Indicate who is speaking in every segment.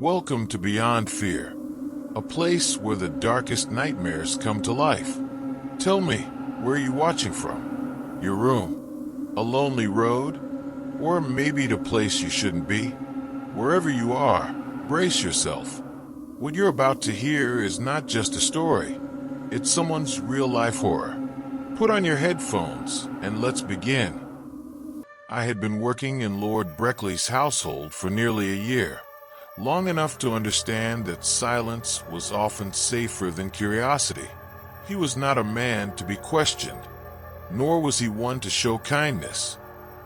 Speaker 1: Welcome to Beyond Fear, a place where the darkest nightmares come to life. Tell me, where are you watching from? Your room? A lonely road? Or maybe the place you shouldn't be? Wherever you are, brace yourself. What you're about to hear is not just a story. It's someone's real-life horror. Put on your headphones and let's begin. I had been working in Lord Breckly's household for nearly a year, long enough to understand that silence was often safer than curiosity. He was not a man to be questioned, nor was he one to show kindness.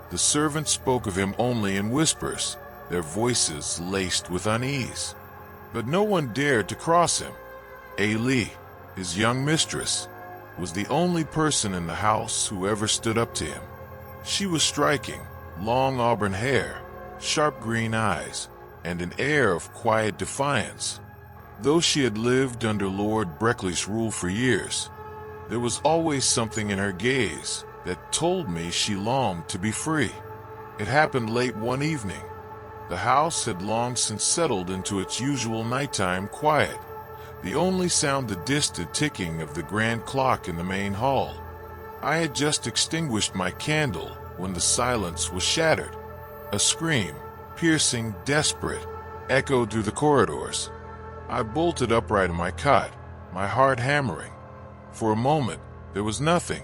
Speaker 1: The servants spoke of him only in whispers, their voices laced with unease. But no one dared to cross him. Ailee, his young mistress, was the only person in the house who ever stood up to him. She was striking, long auburn hair, sharp green eyes, and an air of quiet defiance. Though she had lived under Lord Breckly's rule for years, there was always something in her gaze that told me she longed to be free. It happened late one evening. The house had long since settled into its usual nighttime quiet, the only sound the distant ticking of the grand clock in the main hall. I had just extinguished my candle when the silence was shattered. A scream, piercing, desperate, echoed through the corridors. I bolted upright in my cot, my heart hammering. For a moment, there was nothing.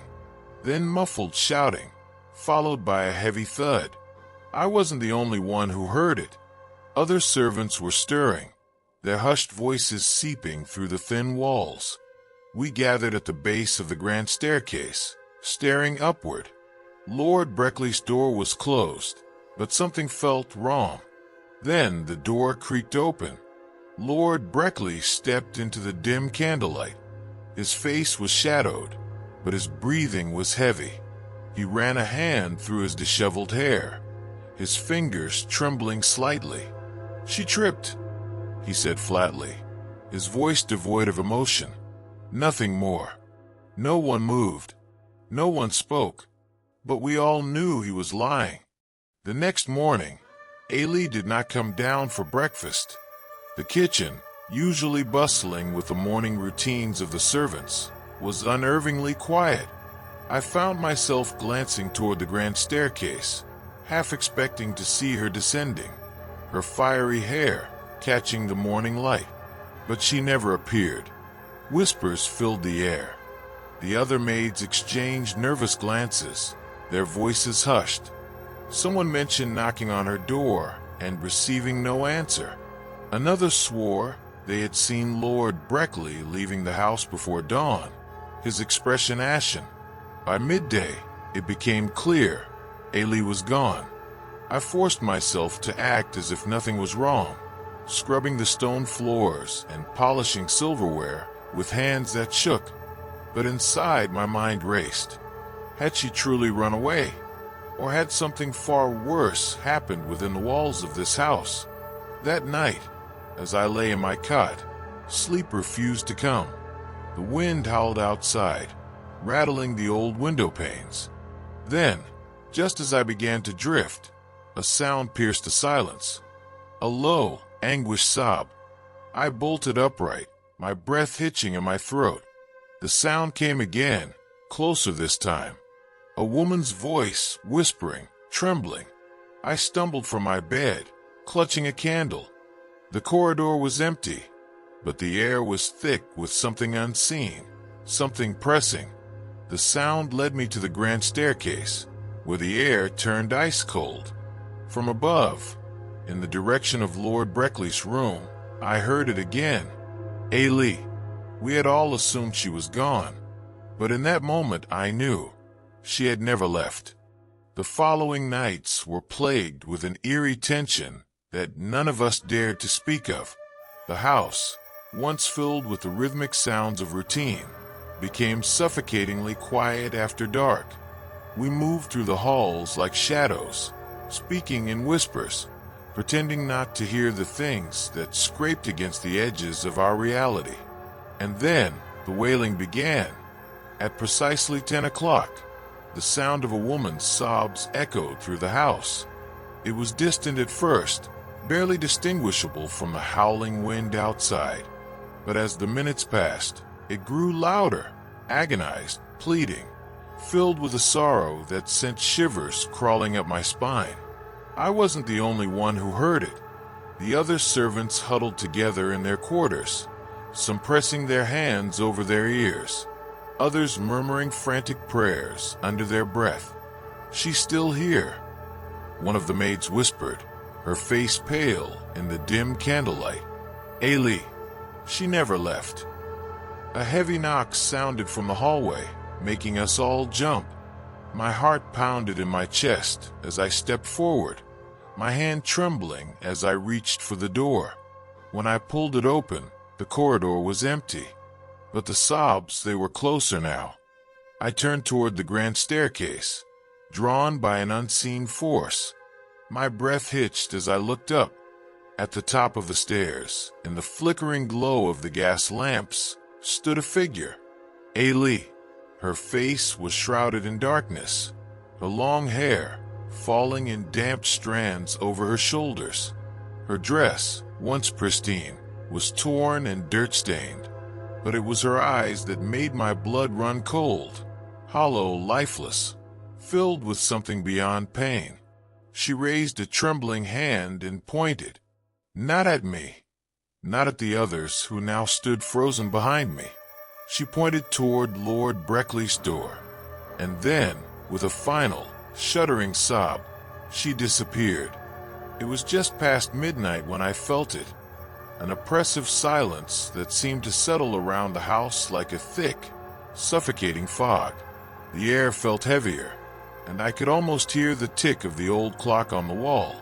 Speaker 1: Then muffled shouting, followed by a heavy thud. I wasn't the only one who heard it. Other servants were stirring, their hushed voices seeping through the thin walls. We gathered at the base of the grand staircase, staring upward. Lord Breckly's door was closed, but something felt wrong. Then the door creaked open. Lord Breckly stepped into the dim candlelight. His face was shadowed, but his breathing was heavy. He ran a hand through his disheveled hair, his fingers trembling slightly. "She tripped," he said flatly, his voice devoid of emotion. Nothing more. No one moved. No one spoke. But we all knew he was lying. The next morning, Ailee did not come down for breakfast. The kitchen, usually bustling with the morning routines of the servants, was unnervingly quiet. I found myself glancing toward the grand staircase, half expecting to see her descending, her fiery hair catching the morning light. But she never appeared. Whispers filled the air. The other maids exchanged nervous glances, their voices hushed. Someone mentioned knocking on her door and receiving no answer. Another swore they had seen Lord Breckly leaving the house before dawn, his expression ashen. By midday, it became clear Ailee was gone. I forced myself to act as if nothing was wrong, scrubbing the stone floors and polishing silverware with hands that shook. But inside, my mind raced. Had she truly run away? Or had something far worse happened within the walls of this house? That night, as I lay in my cot, sleep refused to come. The wind howled outside, rattling the old window panes. Then, just as I began to drift, a sound pierced the silence. A low, anguished sob. I bolted upright, my breath hitching in my throat. The sound came again, closer this time. A woman's voice, whispering, trembling. I stumbled from my bed, clutching a candle. The corridor was empty, but the air was thick with something unseen, something pressing. The sound led me to the grand staircase, where the air turned ice cold. From above, in the direction of Lord Breckly's room, I heard it again. "Ailee." We had all assumed she was gone, but in that moment I knew she had never left. The following nights were plagued with an eerie tension that none of us dared to speak of. The house, once filled with the rhythmic sounds of routine, became suffocatingly quiet after dark. We moved through the halls like shadows, speaking in whispers, pretending not to hear the things that scraped against the edges of our reality. And then the wailing began. At precisely 10 o'clock, the sound of a woman's sobs echoed through the house. It was distant at first, barely distinguishable from the howling wind outside. But as the minutes passed, it grew louder, agonized, pleading, filled with a sorrow that sent shivers crawling up my spine. I wasn't the only one who heard it. The other servants huddled together in their quarters, some pressing their hands over their ears, others murmuring frantic prayers under their breath. "She's still here," one of the maids whispered, her face pale in the dim candlelight. "Ailee, she never left." A heavy knock sounded from the hallway, making us all jump. My heart pounded in my chest as I stepped forward, my hand trembling as I reached for the door. When I pulled it open, the corridor was empty, but the sobs, they were closer now. I turned toward the grand staircase, drawn by an unseen force. My breath hitched as I looked up. At the top of the stairs, in the flickering glow of the gas lamps, stood a figure. Ailee. Her face was shrouded in darkness, her long hair falling in damp strands over her shoulders. Her dress, once pristine, was torn and dirt-stained, but it was her eyes that made my blood run cold, hollow, lifeless, filled with something beyond pain. She raised a trembling hand and pointed, not at me, not at the others who now stood frozen behind me. She pointed toward Lord Breckly's door, and then, with a final, shuddering sob, she disappeared. It was just past midnight when I felt it, an oppressive silence that seemed to settle around the house like a thick, suffocating fog. The air felt heavier, and I could almost hear the tick of the old clock on the wall,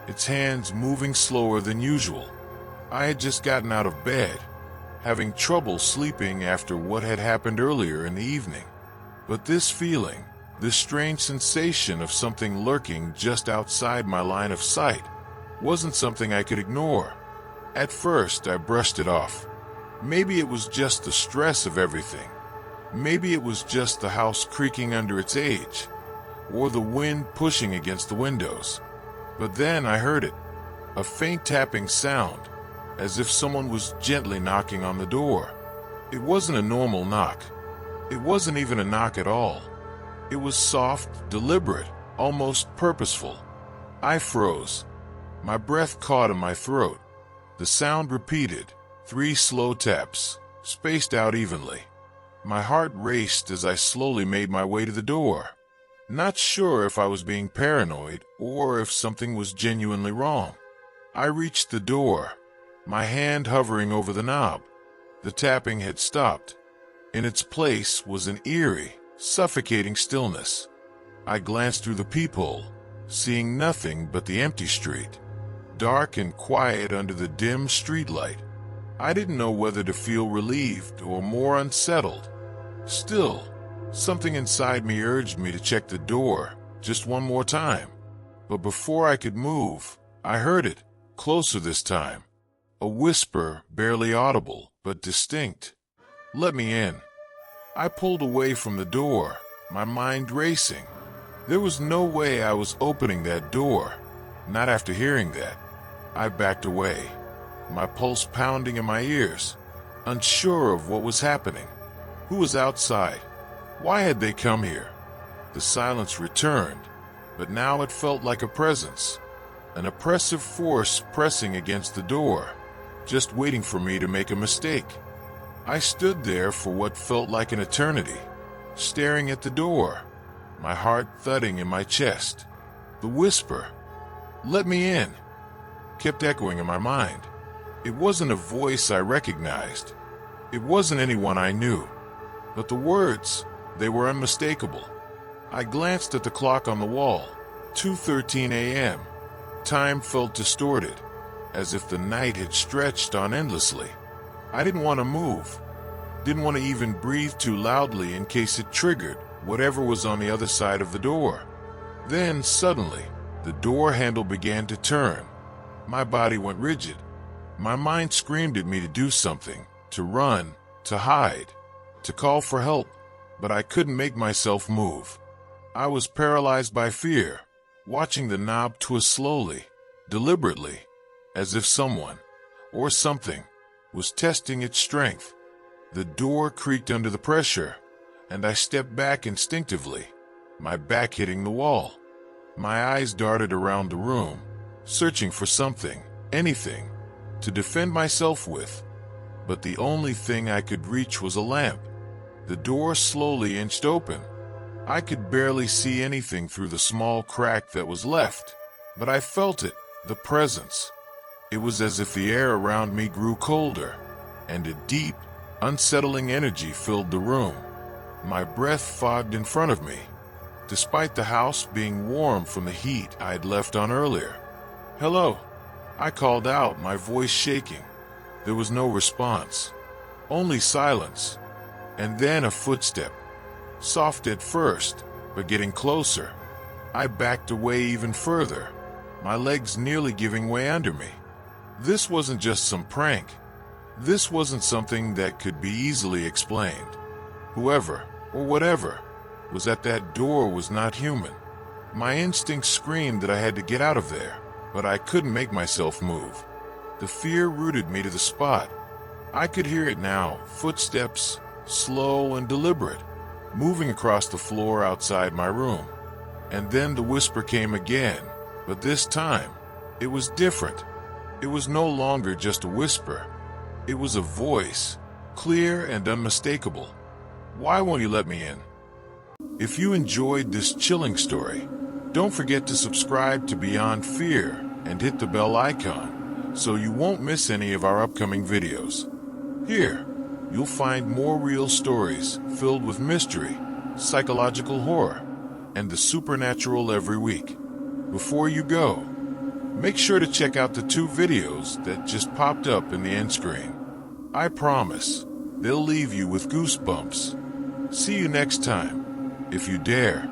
Speaker 1: its hands moving slower than usual. I had just gotten out of bed, having trouble sleeping after what had happened earlier in the evening. But this feeling, this strange sensation of something lurking just outside my line of sight, wasn't something I could ignore. At first, I brushed it off. Maybe it was just the stress of everything. Maybe it was just the house creaking under its age, or the wind pushing against the windows. But then I heard it, a faint tapping sound, as if someone was gently knocking on the door. It wasn't a normal knock. It wasn't even a knock at all. It was soft, deliberate, almost purposeful. I froze. My breath caught in my throat. The sound repeated, 3 slow taps, spaced out evenly. My heart raced as I slowly made my way to the door, not sure if I was being paranoid or if something was genuinely wrong. I reached the door, my hand hovering over the knob. The tapping had stopped. In its place was an eerie, suffocating stillness. I glanced through the peephole, seeing nothing but the empty street, dark and quiet under the dim streetlight. I didn't know whether to feel relieved or more unsettled. Still, something inside me urged me to check the door just one more time. But before I could move, I heard it, closer this time. A whisper, barely audible, but distinct. "Let me in." I pulled away from the door, my mind racing. There was no way I was opening that door, not after hearing that. I backed away, my pulse pounding in my ears, unsure of what was happening. Who was outside? Why had they come here? The silence returned, but now it felt like a presence, an oppressive force pressing against the door, just waiting for me to make a mistake. I stood there for what felt like an eternity, staring at the door, my heart thudding in my chest. The whisper, "Let me in," kept echoing in my mind. It wasn't a voice I recognized. It wasn't anyone I knew. But the words, they were unmistakable. I glanced at the clock on the wall, 2:13 a.m. Time felt distorted, as if the night had stretched on endlessly. I didn't want to move, didn't want to even breathe too loudly in case it triggered whatever was on the other side of the door. Then, suddenly, the door handle began to turn. My body went rigid. My mind screamed at me to do something, to run, to hide, to call for help, but I couldn't make myself move. I was paralyzed by fear, watching the knob twist slowly, deliberately, as if someone, or something, was testing its strength. The door creaked under the pressure, and I stepped back instinctively, my back hitting the wall. My eyes darted around the room, searching for something, anything, to defend myself with. But the only thing I could reach was a lamp. The door slowly inched open. I could barely see anything through the small crack that was left, but I felt it, the presence. It was as if the air around me grew colder, and a deep, unsettling energy filled the room. My breath fogged in front of me, despite the house being warm from the heat I had left on earlier. "Hello," I called out, my voice shaking. There was no response, only silence, and then a footstep. Soft at first, but getting closer. I backed away even further, my legs nearly giving way under me. This wasn't just some prank. This wasn't something that could be easily explained. Whoever, or whatever, was at that door was not human. My instincts screamed that I had to get out of there, but I couldn't make myself move. The fear rooted me to the spot. I could hear it now, footsteps, slow and deliberate, moving across the floor outside my room. And then the whisper came again, but this time, it was different. It was no longer just a whisper. It was a voice, clear and unmistakable. "Why won't you let me in?" If you enjoyed this chilling story, don't forget to subscribe to Beyond Fear and hit the bell icon so you won't miss any of our upcoming videos. Here, you'll find more real stories filled with mystery, psychological horror, and the supernatural every week. Before you go, make sure to check out the 2 videos that just popped up in the end screen. I promise, they'll leave you with goosebumps. See you next time, if you dare.